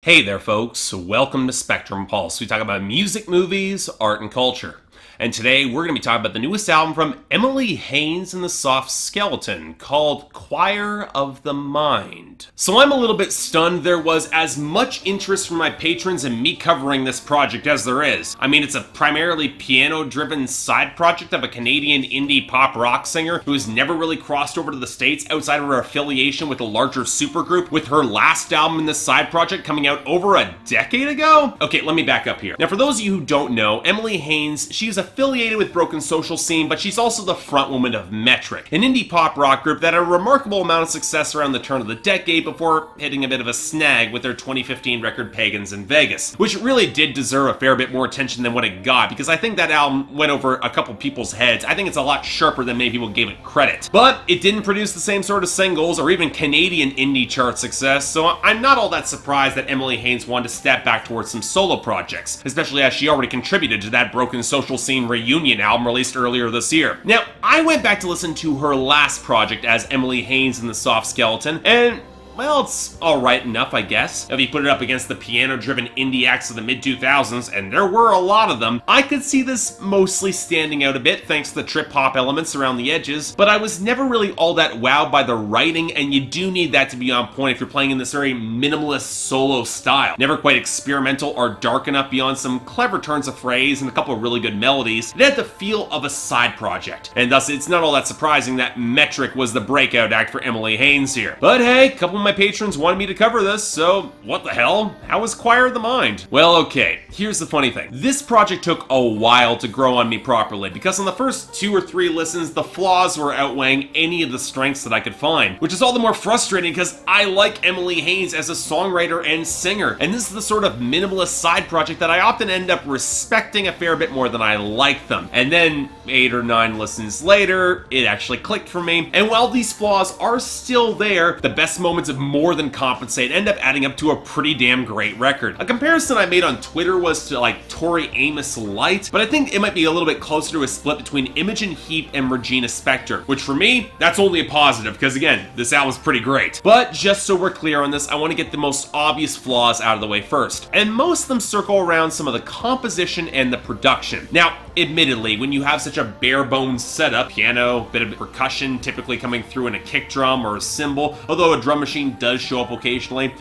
Hey there folks, welcome to Spectrum Pulse. We talk about music, movies, art, and culture. And today we're going to be talking about the newest album from Emily Haines and the Soft Skeleton called Choir of the Mind. So I'm a little bit stunned there was as much interest from my patrons in me covering this project as there is. I mean, it's a primarily piano-driven side project of a Canadian indie pop rock singer who has never really crossed over to the States outside of her affiliation with a larger supergroup, with her last album in this side project coming out over a decade ago? Okay, let me back up here. Now for those of you who don't know, Emily Haines, she's affiliated with Broken Social Scene, but she's also the frontwoman of Metric, an indie pop rock group that had a remarkable amount of success around the turn of the decade before hitting a bit of a snag with their 2015 record Pagans in Vegas, which really did deserve a fair bit more attention than what it got, because I think that album went over a couple people's heads. I think it's a lot sharper than many people gave it credit. But it didn't produce the same sort of singles or even Canadian indie chart success, so I'm not all that surprised that Emily Haines wanted to step back towards some solo projects, especially as she already contributed to that Broken Social Scene reunion album released earlier this year. Now, I went back to listen to her last project as Emily Haines and the Soft Skeleton, and well, it's alright enough, I guess. If you put it up against the piano-driven indie acts of the mid-2000s, and there were a lot of them, I could see this mostly standing out a bit thanks to the trip-hop elements around the edges, but I was never really all that wowed by the writing, and you do need that to be on point if you're playing in this very minimalist solo style. Never quite experimental or dark enough beyond some clever turns of phrase and a couple of really good melodies. It had the feel of a side project, and thus it's not all that surprising that Metric was the breakout act for Emily Haines here. But hey, a couple of my patrons wanted me to cover this, so what the hell? How was Choir of the Mind? Well, okay, here's the funny thing. This project took a while to grow on me properly, because on the first 2 or 3 listens, the flaws were outweighing any of the strengths that I could find, which is all the more frustrating because I like Emily Haines as a songwriter and singer, and this is the sort of minimalist side project that I often end up respecting a fair bit more than I like them. And then 8 or 9 listens later, it actually clicked for me, and while these flaws are still there, the best moments of more than compensate end up adding up to a pretty damn great record. A comparison I made on Twitter was to like Tori Amos Light, but I think it might be a little bit closer to a split between Imogen Heap and Regina Spektor, which for me, that's only a positive, because again, this album's pretty great. But just so we're clear on this, I want to get the most obvious flaws out of the way first, and most of them circle around some of the composition and the production. Now, admittedly, when you have such a bare bones setup, piano, bit of percussion typically coming through in a kick drum or a cymbal, although a drum machine does show up occasionally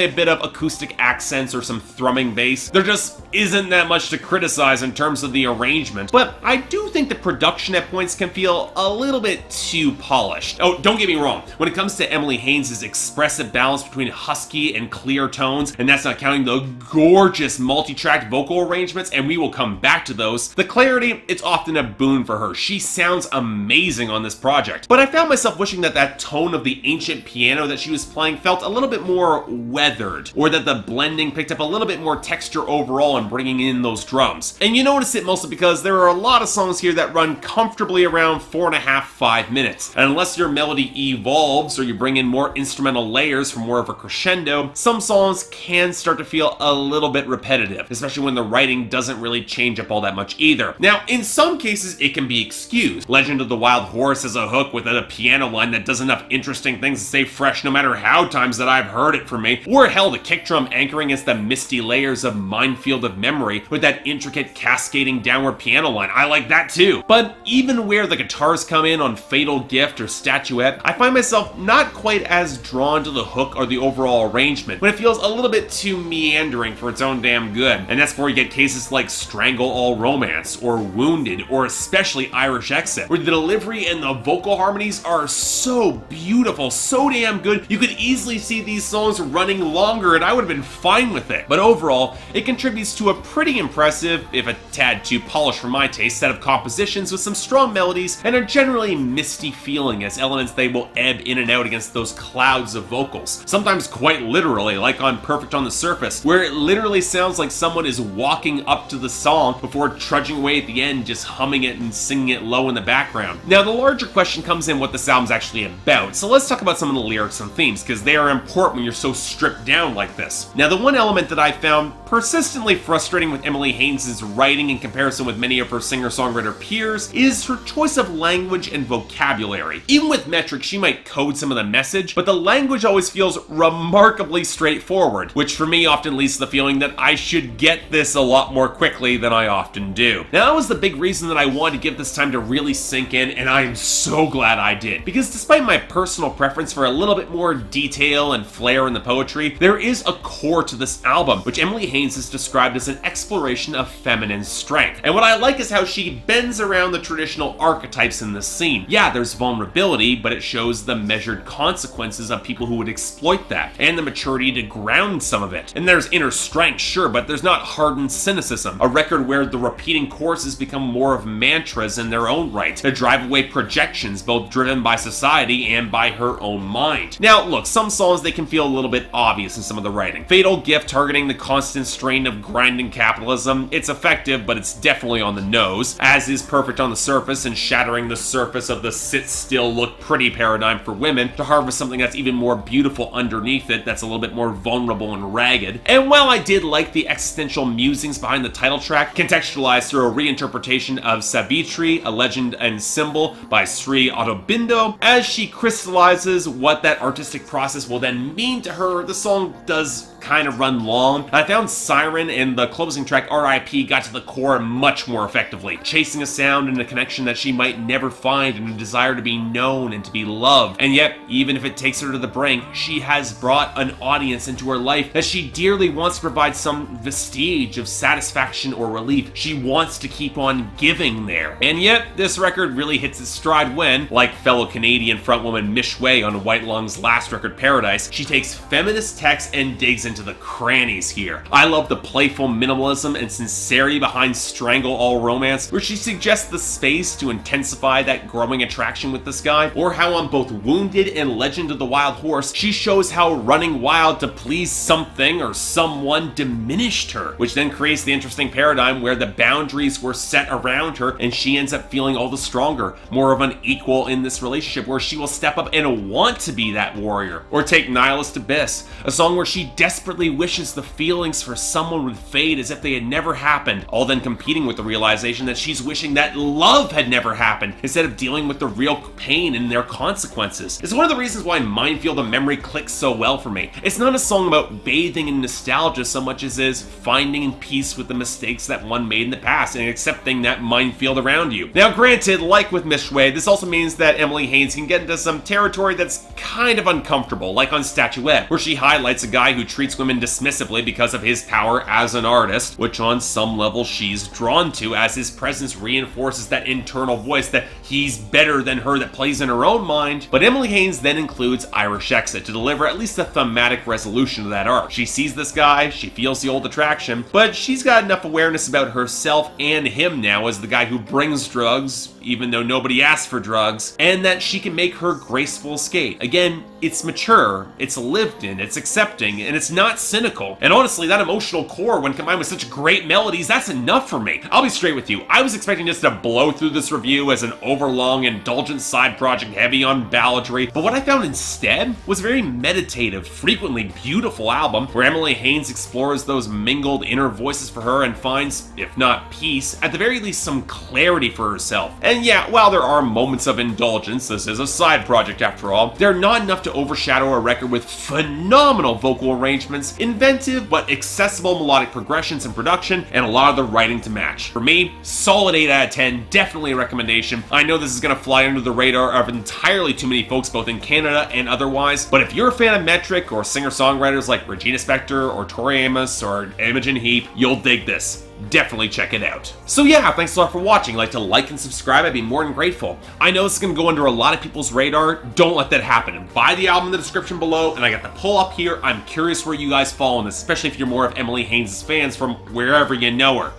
a bit of acoustic accents or some thrumming bass, there just isn't that much to criticize in terms of the arrangement. But I do think the production at points can feel a little bit too polished. Oh, don't get me wrong, when it comes to Emily Haines' expressive balance between husky and clear tones, and that's not counting the gorgeous multi-tracked vocal arrangements, and we will come back to those, the clarity, it's often a boon for her. She sounds amazing on this project. But I found myself wishing that that tone of the ancient piano that she was playing felt a little bit more weathered, or that the blending picked up a little bit more texture overall in bringing in those drums. And you notice it mostly because there are a lot of songs here that run comfortably around 4.5–5 minutes. And unless your melody evolves or you bring in more instrumental layers for more of a crescendo, some songs can start to feel a little bit repetitive, especially when the writing doesn't really change up all that much either. Now, in some cases, it can be excused. Legend of the Wild Horse has a hook with a piano line that does enough interesting things to stay fresh no matter how times that I've heard it for me. Or hell, the kick drum anchoring against the misty layers of Minefield of Memory with that intricate cascading downward piano line. I like that too. But even where the guitars come in on Fatal Gift or Statuette, I find myself not quite as drawn to the hook or the overall arrangement, when it feels a little bit too meandering for its own damn good. And that's where you get cases like Strangle All Romance, or Wounded, or especially Irish Exit, where the delivery and the vocal harmonies are so beautiful, so damn good, you could easily see these songs running longer and I would have been fine with it. But overall, it contributes to a pretty impressive, if a tad too polished for my taste, set of compositions with some strong melodies and a generally misty feeling as elements they will ebb in and out against those clouds of vocals. Sometimes quite literally, like on Perfect on the Surface, where it literally sounds like someone is walking up to the song before trudging away away at the end just humming it and singing it low in the background. Now, the larger question comes in what this album's actually about, so let's talk about some of the lyrics and themes, because they are important when you're so stripped down like this. Now, the one element that I found persistently frustrating with Emily Haines' writing in comparison with many of her singer-songwriter peers is her choice of language and vocabulary. Even with metric, she might code some of the message, but the language always feels remarkably straightforward, which for me often leads to the feeling that I should get this a lot more quickly than I often do. Now, that was the big reason that I wanted to give this time to really sink in, and I am so glad I did. Because despite my personal preference for a little bit more detail and flair in the poetry, there is a core to this album, which Emily Haines has described as an exploration of feminine strength. And what I like is how she bends around the traditional archetypes in this scene. Yeah, there's vulnerability, but it shows the measured consequences of people who would exploit that, and the maturity to ground some of it. And there's inner strength, sure, but there's not hardened cynicism. A record where the repeating choruses become more of mantras in their own right, to drive away projections, both driven by society and by her own mind. Now, look, some songs, they can feel a little bit obvious in some of the writing. Fatal Gift targeting the constant strain of grinding capitalism, it's effective, but it's definitely on the nose, as is Perfect on the Surface and shattering the surface of the sit still look pretty paradigm for women to harvest something that's even more beautiful underneath it, that's a little bit more vulnerable and ragged. And while I did like the existential musings behind the title track, contextualized through a reinterpretation of Savitri, A Legend and Symbol by Sri Aurobindo, as she crystallizes what that artistic process will then mean to her, the song does kind of run long. I found Siren and the closing track R.I.P. got to the core much more effectively, chasing a sound and a connection that she might never find and a desire to be known and to be loved. And yet, even if it takes her to the brink, she has brought an audience into her life that she dearly wants to provide some vestige of satisfaction or relief. She wants to keep on giving there. And yet, this record really hits its stride when, like fellow Canadian frontwoman Mish Way on White Lung's last record Paradise, she takes feminist text and digs into the crannies here. I love the playful minimalism and sincerity behind Strangle All Romance, where she suggests the space to intensify that growing attraction with this guy, or how on both Wounded and Legend of the Wild Horse, she shows how running wild to please something or someone diminished her, which then creates the interesting paradigm where the boundaries were set around her and she ends up feeling all the stronger, more of an equal in this relationship where she will step up and want to be that warrior. Or take Nihilist Abyss, a song where she desperately wishes the feelings for someone would fade as if they had never happened, all then competing with the realization that she's wishing that love had never happened, instead of dealing with the real pain and their consequences. It's one of the reasons why Minefield and Memory clicks so well for me. It's not a song about bathing in nostalgia so much as is finding peace with the mistakes that one made in the past and accepting that minefield around you. Now granted, like with Mish Way, this also means that Emily Haines can get into some territory that's kind of uncomfortable, like on Statuette, where she highlights a guy who treats women dismissively because of his power as an artist, which on some level she's drawn to, as his presence reinforces that internal voice that he's better than her that plays in her own mind. But Emily Haines then includes Irish Exit to deliver at least a thematic resolution to that arc. She sees this guy, she feels the old attraction, but she's got enough awareness about herself and him now as the guy who brings drugs, even though nobody asked for drugs, and that she can make her graceful escape. Again, it's mature, it's lived in, it's accepting, and it's not cynical. And honestly, that emotional core, when combined with such great melodies, that's enough for me. I'll be straight with you. I was expecting just to blow through this review as an overlong, indulgent side project heavy on balladry, but what I found instead was a very meditative, frequently beautiful album where Emily Haines explores those mingled inner voices for her and finds, if not peace, at the very least some clarity for herself. And yeah, while there are moments of indulgence, this is a side project after all, they're not enough to overshadow a record with phenomenal vocal arrangements, inventive but accessible melodic progressions and production, and a lot of the writing to match. For me, solid 8 out of 10, definitely a recommendation. I know this is going to fly under the radar of entirely too many folks both in Canada and otherwise, but if you're a fan of metric or singer-songwriters like Regina Spektor or Tori Amos or Imogen Heap, you'll dig this. Definitely check it out. So yeah, thanks a lot for watching. Like to like and subscribe, I'd be more than grateful. I know this is going to go under a lot of people's radar. Don't let that happen. Buy the album in the description below, and I got the poll up here. I'm curious where you guys fall on this, especially if you're more of Emily Haines' fans from wherever you know her.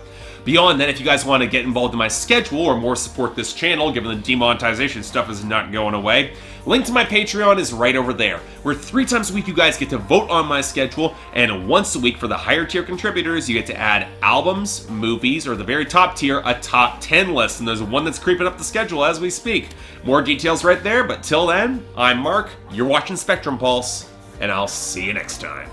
But Beyond that, if you guys want to get involved in my schedule or more support this channel, given the demonetization stuff is not going away, link to my Patreon is right over there, where 3 times a week you guys get to vote on my schedule, and once a week for the higher tier contributors, you get to add albums, movies, or the very top tier, a top 10 list, and there's one that's creeping up the schedule as we speak. More details right there, but till then, I'm Mark, you're watching Spectrum Pulse, and I'll see you next time.